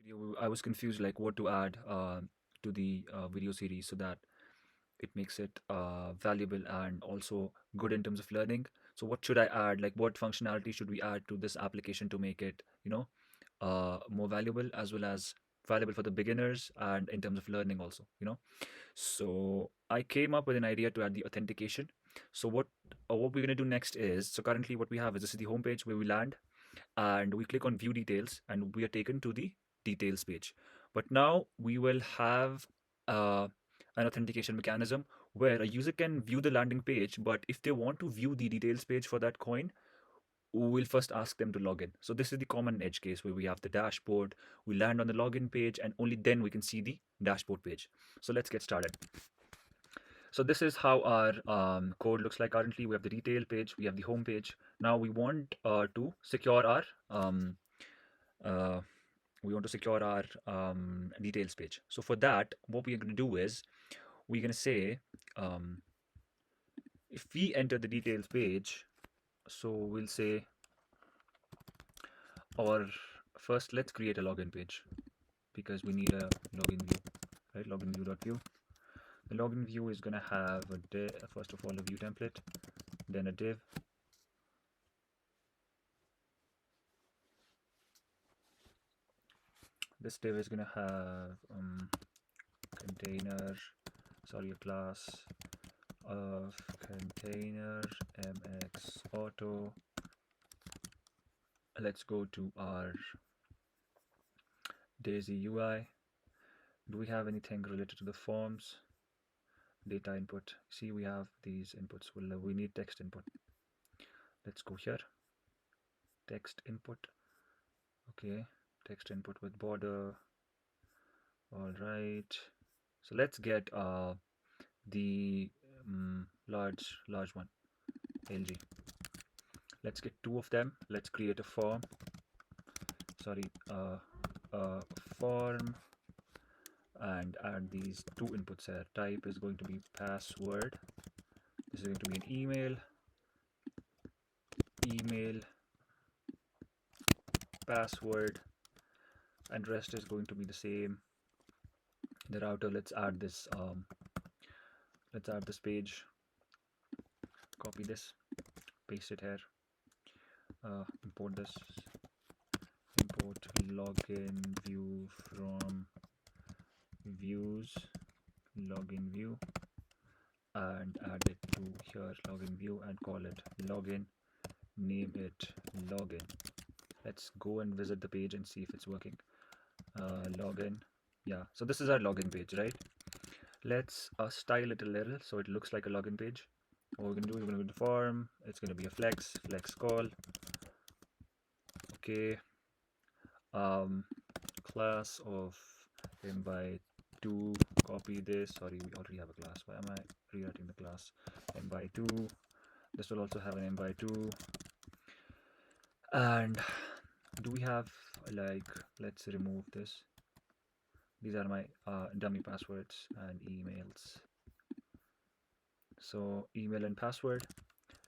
video, I was confused like what to add to the video series so that it makes it valuable and also good in terms of learning. So what should I add? Like what functionality should we add to this application to make it, more valuable as well as valuable for the beginners and in terms of learning also. So I came up with an idea to add the authentication. So what we're gonna do next is, so currently what we have is this is the homepage where we land and we click on view details and we are taken to the details page. But now we will have uh, an authentication mechanism where a user can view the landing page, but if they want to view the details page for that coin, we'll first ask them to log in. So this is the common edge case where we have the dashboard, we land on the login page, and only then we can see the dashboard page. So let's get started. So this is how our code looks like currently. We have the detail page, we have the home page. Now to secure our um, uh, details page. So for that, what we are going to do is we're going to say um, if we enter the details page, so we'll say, or first let's create a login page because we need a login view, right? Login view.view. The login view is going to have a div, first of all a view template, then a div. This div is going to have container, sorry, a class of container mx auto. Let's go to our Daisy UI. Do we have anything related to the forms? Data input. See, we have these inputs. Well, we need text input. Let's go here. Text input. Okay, text input with border. All right. So let's get the large one, LG. Let's get two of them. Let's create a form. Sorry, a form, and add these two inputs here. Type is going to be password. This is going to be an email, password, and rest is going to be the same. The router, let's add this page. Copy this, paste it here. Import this. Import login view from views, login view, and add it to here, login view, and call it login. Name it login. Let's go and visit the page and see if it's working. Login. Yeah, so this is our login page, right? Let's style it a little so it looks like a login page. What we're going to do is we're going to go to form. It's going to be a flex call. Okay. Class of m by 2. Copy this. Sorry, we already have a class. Why am I rewriting the class? M by 2. This will also have an m by 2. And do we have, like, let's remove this. These are my dummy passwords and emails. So email and password,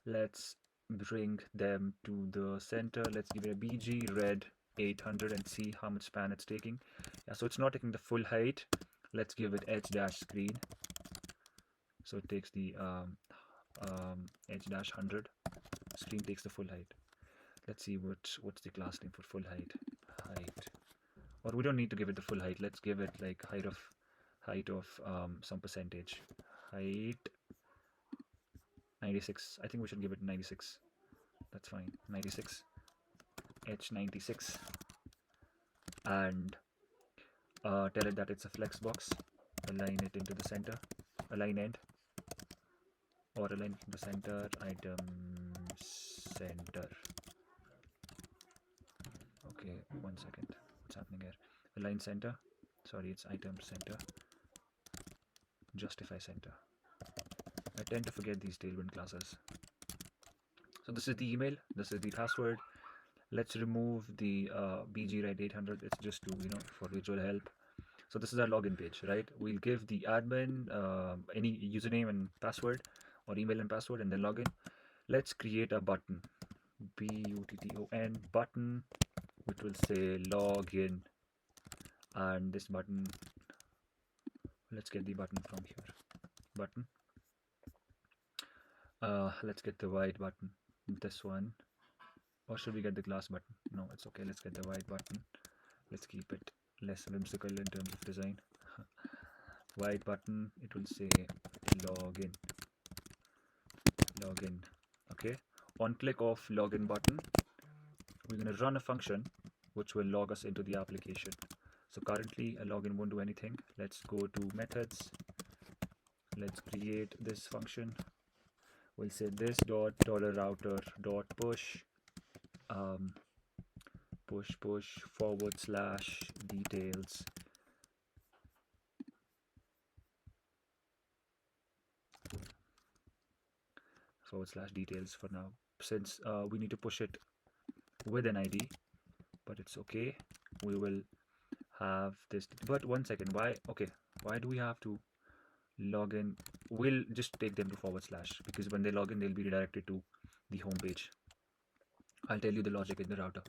let's bring them to the center. Let's give it a bg red 800 and see how much span it's taking. Yeah, so it's not taking the full height. Let's give it edge dash screen, so it takes the edge dash 100. Screen takes the full height. Let's see what's the class name for full height. Or we don't need to give it the full height. Let's give it like height of some percentage. Height 96. I think we should give it 96. That's fine. 96. H96. And tell it that it's a flex box. Align it into the center. Align end. Or align into the center. Item center. Okay, 1 second. What's happening here? Align center. Sorry, it's item center. Justify center. I tend to forget these tailwind classes. So this is the email. This is the password. Let's remove the bg red 800. It's just to, for visual help. So this is our login page, right? We'll give the admin any username and password, or email and password, and then login. Let's create a button, button, button, which will say login. and this button, let's get the button from here. Button. Let's get the white button. This one. Or should we get the glass button? No, it's okay. Let's get the white button. Let's keep it less whimsical in terms of design. White button. It will say login. Login. Okay. On click of login button, we're going to run a function which will log us into the application. So currently a login won't do anything. Let's go to methods. Let's create this function. We'll say this dot dollar router dot push push forward slash details forward slash details for now, since we need to push it with an ID, but it's okay. We will have this, but one second, why? Okay, why do we have to log in? We'll just take them to forward slash, because when they log in they'll be redirected to the home page. I'll tell you the logic in the router.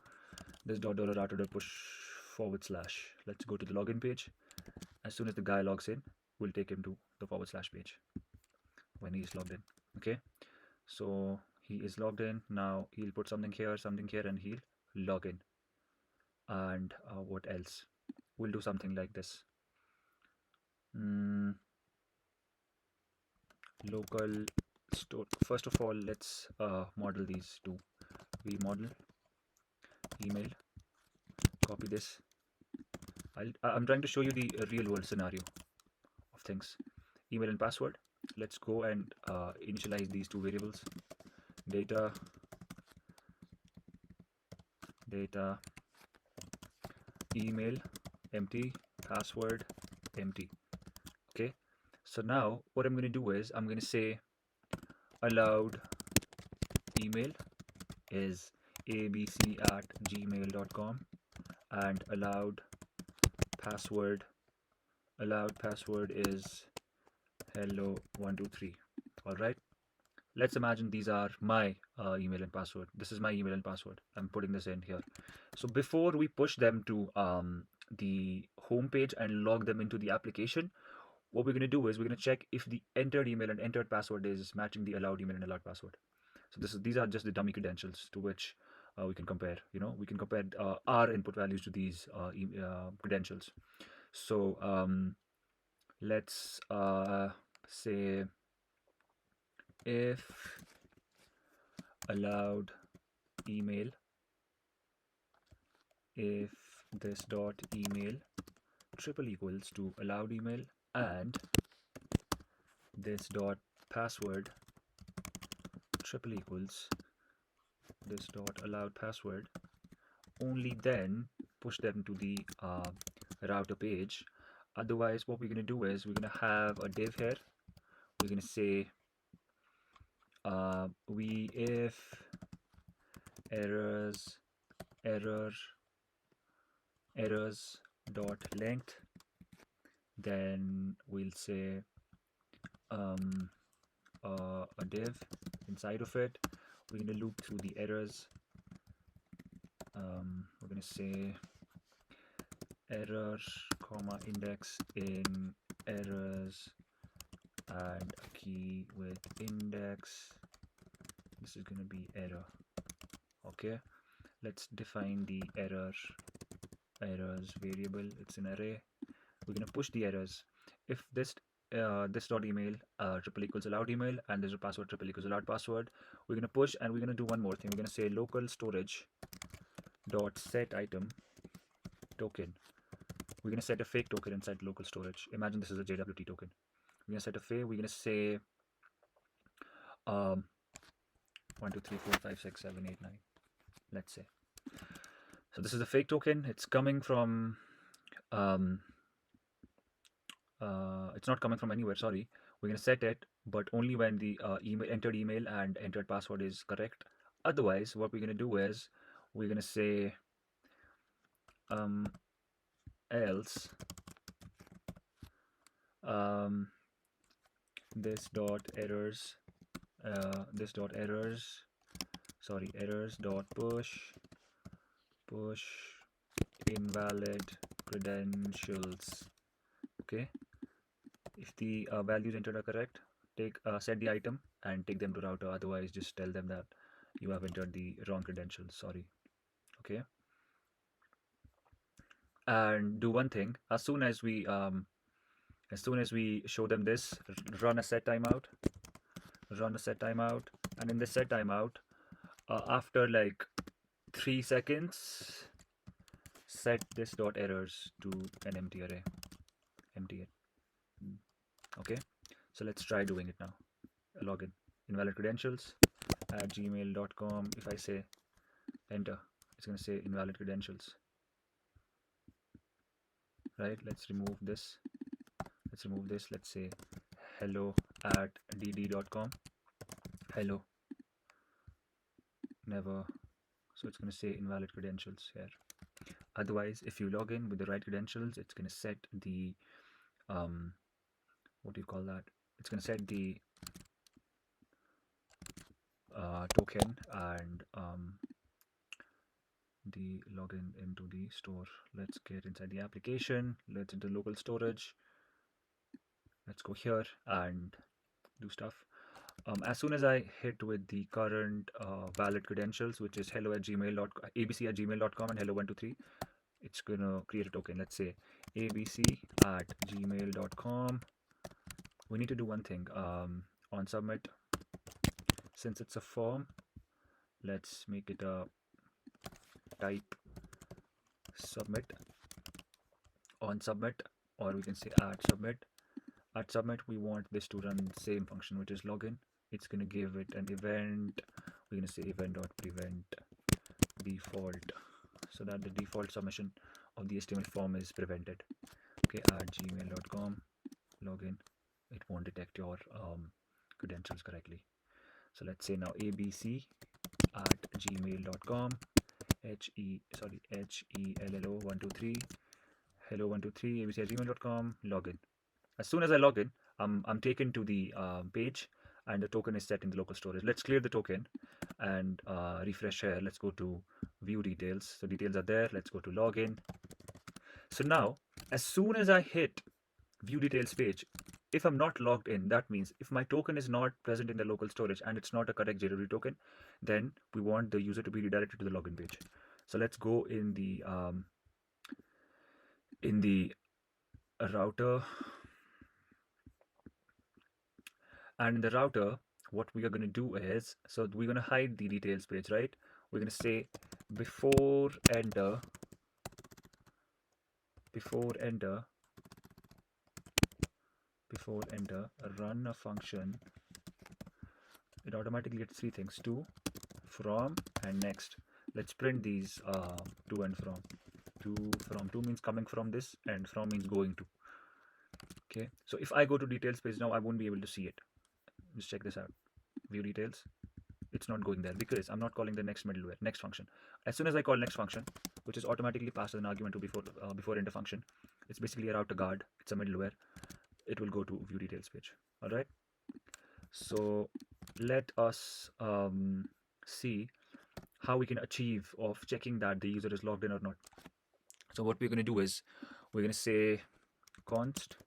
This dot dollar router dot push forward slash. Let's go to the login page. As soon as the guy logs in, we'll take him to the forward slash page when he's logged in. Okay, so he is logged in. Now he'll put something here, and he'll log in. And what else? We'll do something like this. Local store. First of all, let's model these two. We model email. Copy this. I'm trying to show you the real world scenario of things. Email and password. Let's go and initialize these two variables. Data, email, empty, password, empty. Okay, so now what I'm going to do is I'm going to say allowed email is abc@gmail.com, and allowed password is hello123. All right, let's imagine these are my email and password. This is my email and password. I'm putting this in here. So before we push them to the home page and log them into the application, what we're going to do is we're going to check if the entered email and entered password is matching the allowed email and allowed password. So these are just the dummy credentials to which we can compare. We can compare our input values to these credentials. So let's say if allowed email, if this dot email triple equals to allowed email, and this dot password triple equals this dot allowed password, only then push them to the router page. Otherwise, what we're going to do is we're going to have a div here. We're going to say if errors dot length, then we'll say a div inside of it. We're going to loop through the errors. We're going to say error comma index in errors, and a key with index. This is going to be error. Okay, let's define the errors variable. It's an array. We're going to push the errors. If this dot email triple equals allowed email, and there's a password triple equals allowed password, we're going to push, and we're going to do one more thing. We're going to say local storage dot set item token. We're going to set a fake token inside local storage. Imagine this is a JWT token. We're going to set a fake. We're going to say 1 2 3 4 5 6 7 8 9, let's say. So this is a fake token. It's coming from it's not coming from anywhere, sorry. We're going to set it, but only when the entered email and entered password is correct. Otherwise, what we're going to do is we're going to say else this dot errors errors dot push invalid credentials. Okay, if the values entered are correct, set the item and take them to router. Otherwise, just tell them that you have entered the wrong credentials. Sorry. Okay, and do one thing. As soon as we show them this, run a set timeout. Run a set timeout, and in the set timeout, after like 3 seconds, set this dot errors to an empty array. Empty it. Okay, so let's try doing it now. Login. Invalid credentials at gmail.com. If I say enter, it's going to say invalid credentials. Right, let's remove this. Let's say hello at dd.com. Hello. Never. So it's going to say invalid credentials here. Otherwise, if you log in with the right credentials, it's going to set the what do you call that? It's going to set the token and the login into the store. Let's get inside the application. Let's into local storage. Let's go here and do stuff. As soon as I hit with the current valid credentials, which is hello at gmail.com, abc at gmail.com, and hello123, it's gonna create a token. Let's say abc at gmail.com. We need to do one thing. On submit, since it's a form, let's make it a type submit. On submit, or we can say at submit. At submit, we want this to run the same function, which is login. It's going to give it an event. We're going to say event.prevent default, so that the default submission of the HTML form is prevented. Okay, at gmail.com, login. It won't detect your credentials correctly. So let's say now abc at gmail.com, hello123, hello123, abc at gmail.com, login. As soon as I log in, I'm taken to the page, and the token is set in the local storage. Let's clear the token and refresh here. Let's go to view details. So details are there. Let's go to login. So now, as soon as I hit view details page, if I'm not logged in, that means if my token is not present in the local storage and it's not a correct JWT token, then we want the user to be redirected to the login page. So let's go in the router. And in the router, what we are going to do is, so we're going to hide the details page, right? We're going to say before enter, run a function. It automatically gets three things: to, from, and next. Let's print these to and from. To means coming from this, and from means going to. Okay, so if I go to details page now, I won't be able to see it. Just check this out. View details. It's not going there because I'm not calling the next middleware, next function. As soon as I call next function, which is automatically passed as an argument to before enter function, it's basically a router guard. It's a middleware. It will go to view details page. All right. So let us see how we can achieve of checking that the user is logged in or not. So what we're going to do is we're going to say const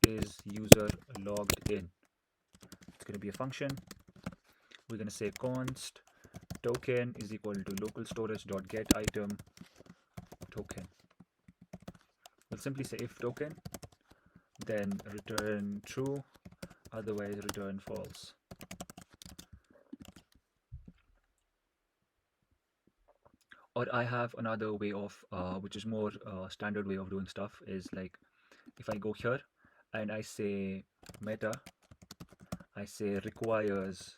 is user logged in. It's going to be a function. We're going to say const token is equal to local storage dot get item token. We'll simply say if token, then return true, otherwise return false. Or I have another way of which is more standard way of doing stuff, is like if I go here and I say meta, I say requires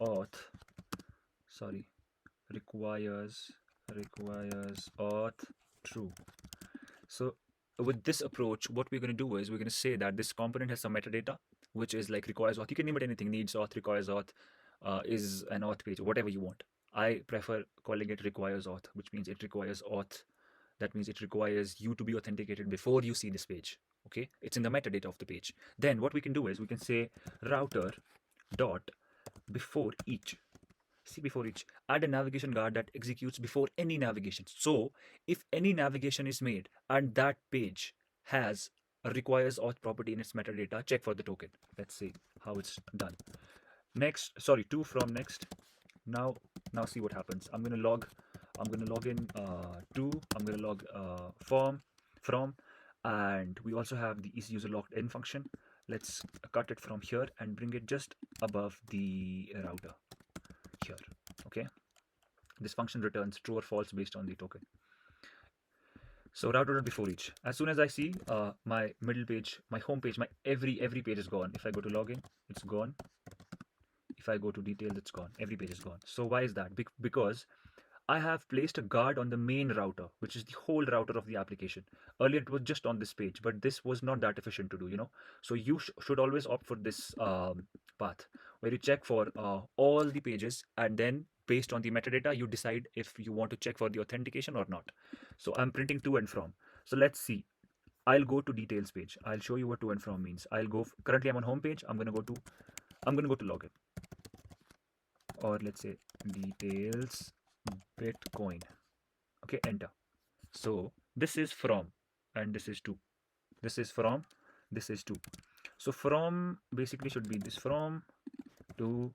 auth, requires auth true. So with this approach, what we're going to do is we're going to say that this component has some metadata, which is like requires auth. You can name it anything: needs auth, requires auth, is an auth page, whatever you want. I prefer calling it requires auth, which means it requires auth. That means it requires you to be authenticated before you see this page. Okay, it's in the metadata of the page. Then what we can do is we can say router dot before each. See before each, add a navigation guard that executes before any navigation. So if any navigation is made and that page has requires auth property in its metadata, check for the token. Let's see how it's done. Next, sorry, to from next. Now, now see what happens. I'm gonna log in to, I'm gonna log from, and we also have the easy user logged in function. Let's cut it from here and bring it just above the router here. Okay, this function returns true or false based on the token. So router before each. As soon as I see my middle page, my home page, my every page is gone. If I go to login, it's gone. If I go to details, it's gone. Every page is gone. So why is that? Because I have placed a guard on the main router, which is the whole router of the application. Earlier it was just on this page, but this was not that efficient to do, you know. So you should always opt for this path where you check for all the pages, and then based on the metadata, you decide if you want to check for the authentication or not. So I'm printing to and from. So let's see. I'll go to details page. I'll show you what to and from means. I'll go, currently I'm on home page. I'm going to go to login, or let's say details Bitcoin. Okay, enter. So this is from, and this is to. This is from, this is to. So from basically should be this from to.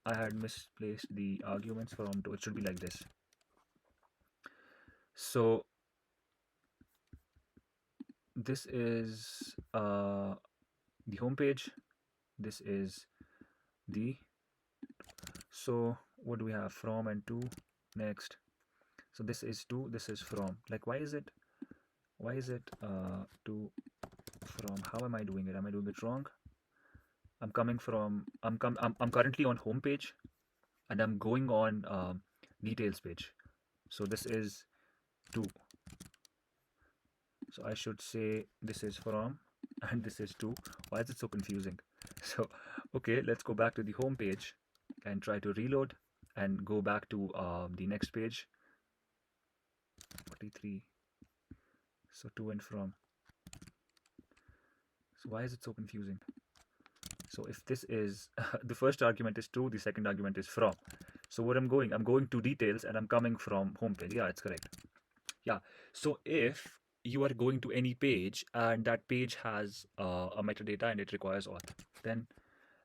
I had misplaced the arguments from to. It should be like this. So this is the home page. This is the. So what do we have? From and to. Next. So this is to. This is from. Like why is it to from? How am I doing it? Am I doing it wrong? I'm coming from, I'm currently on home page, and I'm going on details page. So this is to. So I should say this is from and this is to. Why is it so confusing? So okay, let's go back to the home page and try to reload and go back to the next page. 43. So to and from. So why is it so confusing? So if this is the first argument is to, the second argument is from. So what I'm going to details, and I'm coming from home page. Yeah, it's correct. Yeah. So if you are going to any page and that page has a metadata and it requires auth, then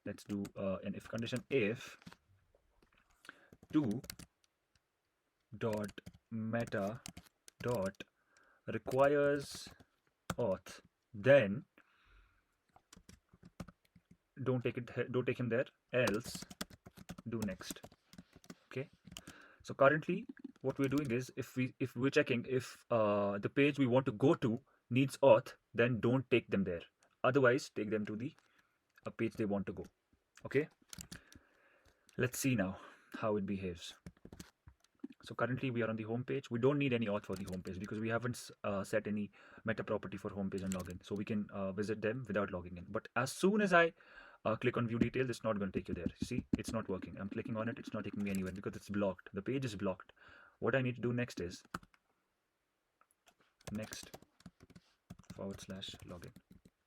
let's do an if condition. If to dot meta dot requires auth, then don't take him there, else do next. Okay. So currently what we're doing is if we're checking if the page we want to go to needs auth, then don't take them there. Otherwise take them to the page they want to go. Okay. Let's see now how it behaves. So currently we are on the home page. We don't need any auth for the home page because we haven't set any meta property for home page and login. So we can visit them without logging in. But as soon as I click on view details, it's not going to take you there. See, it's not working. I'm clicking on it. It's not taking me anywhere because it's blocked. The page is blocked. What I need to do next is next / login.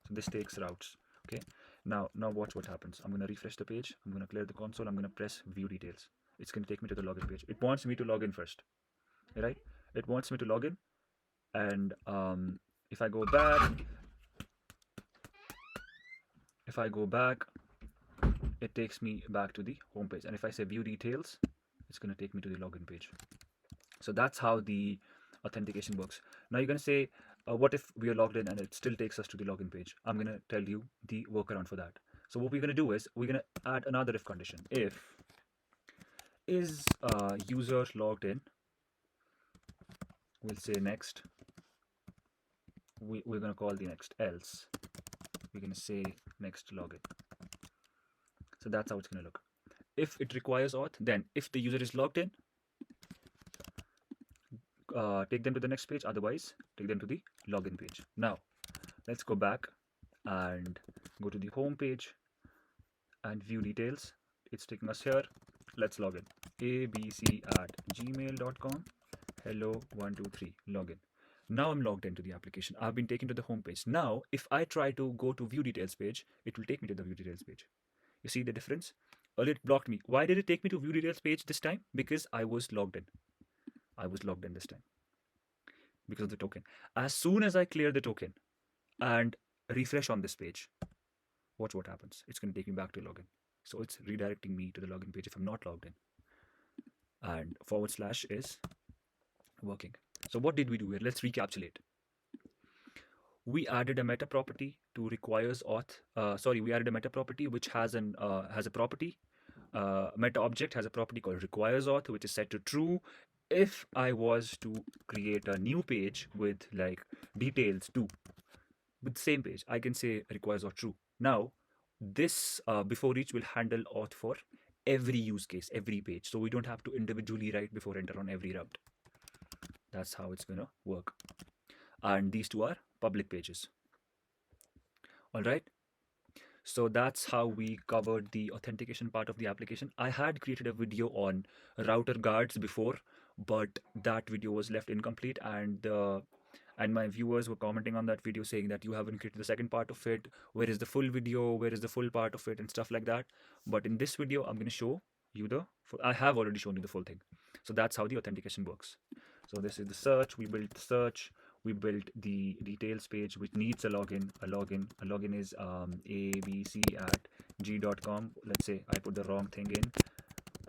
So this takes routes. Okay. Now watch what happens. I'm going to refresh the page. I'm going to clear the console. I'm going to press view details. It's going to take me to the login page. It wants me to log in first, right? It wants me to log in, and if I go back, it takes me back to the home page. And if I say view details, it's going to take me to the login page. So that's how the authentication works. Now you're going to say, what if we are logged in and it still takes us to the login page? I'm going to tell you the workaround for that. So what we're going to do is we're going to add another if condition. If is user logged in, we'll say next. We're going to call the next, else we're going to say next login. So that's how it's going to look. If it requires auth, then if the user is logged in, take them to the next page. Otherwise, take them to the login page. Now, let's go back and go to the home page and view details. It's taking us here. Let's log in. abc@gmail.com. Hello123. Login. Now I'm logged into the application. I've been taken to the home page. Now, if I try to go to view details page, it will take me to the view details page. You see the difference? Earlier it blocked me. Why did it take me to view details page this time? Because I was logged in. I was logged in this time because of the token. As soon as I clear the token and refresh on this page, watch what happens. It's going to take me back to login. So it's redirecting me to the login page if I'm not logged in. And forward slash is working. So what did we do here? Let's recapitulate. We added a meta property to requires auth. We added a meta property which has a property. Meta object has a property called requires auth, which is set to true. If I was to create a new page with like details too, with the same page, I can say requires auth true. Now, this before each will handle auth for every use case, every page. So we don't have to individually write before enter on every route. That's how it's gonna work. And these two are public pages. All right. So that's how we covered the authentication part of the application. I had created a video on router guards before, but that video was left incomplete, and my viewers were commenting on that video saying that you haven't created the second part of it. Where is the full video? Where is the full part of it and stuff like that? But in this video, I'm going to show you the full. I have already shown you the full thing. So that's how the authentication works. So this is the search. We built the search. We built the details page which needs a login. A login is abc@g.com. Let's say I put the wrong thing in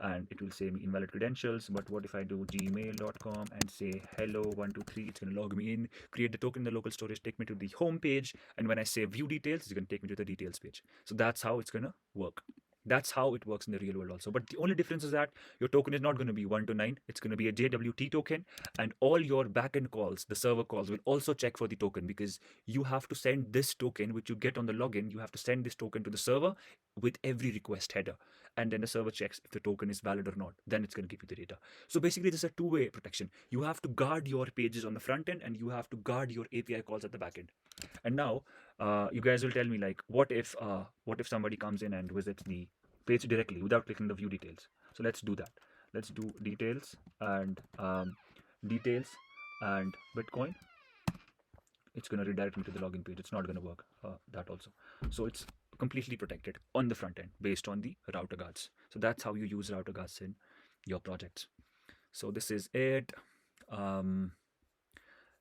and it will say me invalid credentials. But what if I do gmail.com and say hello123? It's going to log me in, create the token in the local storage, take me to the home page, and when I say view details, it's going to take me to the details page. So that's how it's going to work. That's how it works in the real world also. But the only difference is that your token is not going to be 1 to 9. It's going to be a JWT token, and all your backend calls, the server calls, will also check for the token, because you have to send this token, which you get on the login, you have to send this token to the server with every request header. And then the server checks if the token is valid or not. Then it's going to give you the data. So basically, this is a two-way protection. You have to guard your pages on the front end, and you have to guard your API calls at the back end. And now, you guys will tell me, like, what if somebody comes in and visits the page directly without clicking the view details? So let's do that. Let's do details and Bitcoin. It's going to redirect me to the login page. It's not going to work, that also. So it's completely protected on the front end based on the router guards. So that's how you use router guards in your projects. So this is it.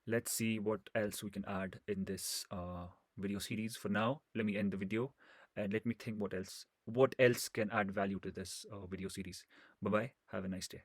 Let's see what else we can add in this video series. For now, let me end the video and let me think what else can add value to this video series. Bye bye. Have a nice day.